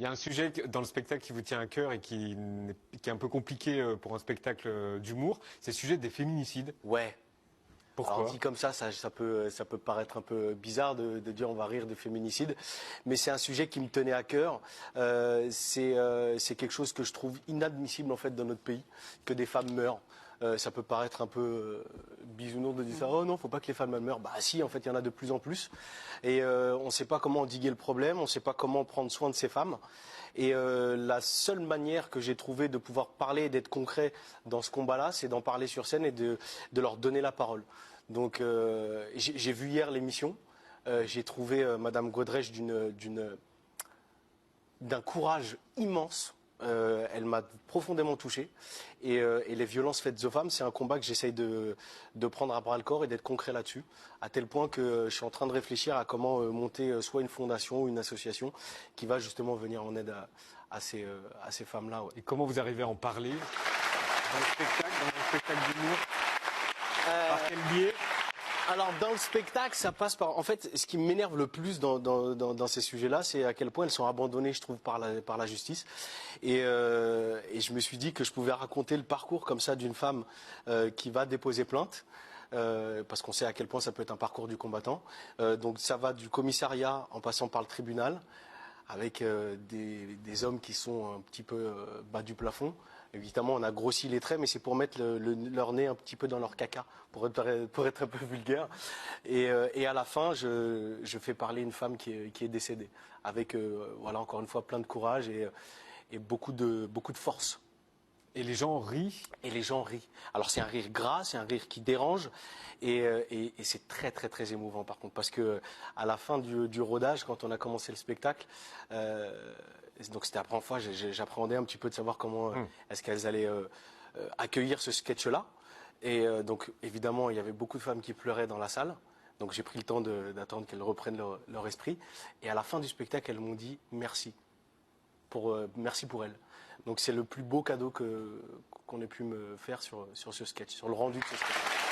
Il y a un sujet dans le spectacle qui vous tient à cœur et qui est un peu compliqué pour un spectacle d'humour, c'est le sujet des féminicides. Ouais. Alors Pourquoi? dit comme ça peut paraître un peu bizarre de dire on va rire de féminicide, mais c'est un sujet qui me tenait à cœur. C'est quelque chose que je trouve inadmissible en fait dans notre pays, que des femmes meurent. Ça peut paraître un peu bisounours de dire ça. Oh non, faut pas que les femmes elles meurent. Bah si, en fait, il y en a de plus en plus. Et on ne sait pas comment endiguer le problème, on ne sait pas comment prendre soin de ces femmes. Et la seule manière que j'ai trouvé de pouvoir parler et d'être concret dans ce combat-là, c'est d'en parler sur scène et de leur donner la parole. Donc j'ai vu hier l'émission. J'ai trouvé Madame Godrèche d'un courage immense. Elle m'a profondément touché. Et les violences faites aux femmes, c'est un combat que j'essaye de prendre à bras le corps et d'être concret là-dessus. À tel point que je suis en train de réfléchir à comment monter soit une fondation ou une association qui va justement venir en aide à ces femmes-là. Ouais. Et comment vous arrivez à en parler dans le spectacle d'humour? Par quel biais? Alors dans le spectacle, ça passe par... En fait, ce qui m'énerve le plus dans ces sujets-là, c'est à quel point elles sont abandonnées, je trouve, par la justice. Et je me suis dit que je pouvais raconter le parcours comme ça d'une femme qui va déposer plainte. Parce qu'on sait à quel point ça peut être un parcours du combattant. Donc ça va du commissariat en passant par le tribunal, avec des hommes qui sont un petit peu bas du plafond. Évidemment, on a grossi les traits, mais c'est pour mettre leur nez un petit peu dans leur caca, pour être un peu vulgaire. Et à la fin, je fais parler une femme qui est décédée, avec voilà, encore une fois plein de courage et beaucoup de force. Et les gens rient? Et les gens rient. Alors c'est un rire gras, c'est un rire qui dérange, et c'est très très très émouvant par contre, parce que à la fin du rodage, quand on a commencé le spectacle, donc c'était la première fois, j'appréhendais un petit peu de savoir comment est-ce qu'elles allaient accueillir ce sketch-là. Et donc évidemment, il y avait beaucoup de femmes qui pleuraient dans la salle. Donc j'ai pris le temps d'attendre qu'elles reprennent leur esprit. Et à la fin du spectacle, elles m'ont dit merci. Merci pour elle. Donc c'est le plus beau cadeau qu'on ait pu me faire sur ce sketch, sur le rendu de ce sketch.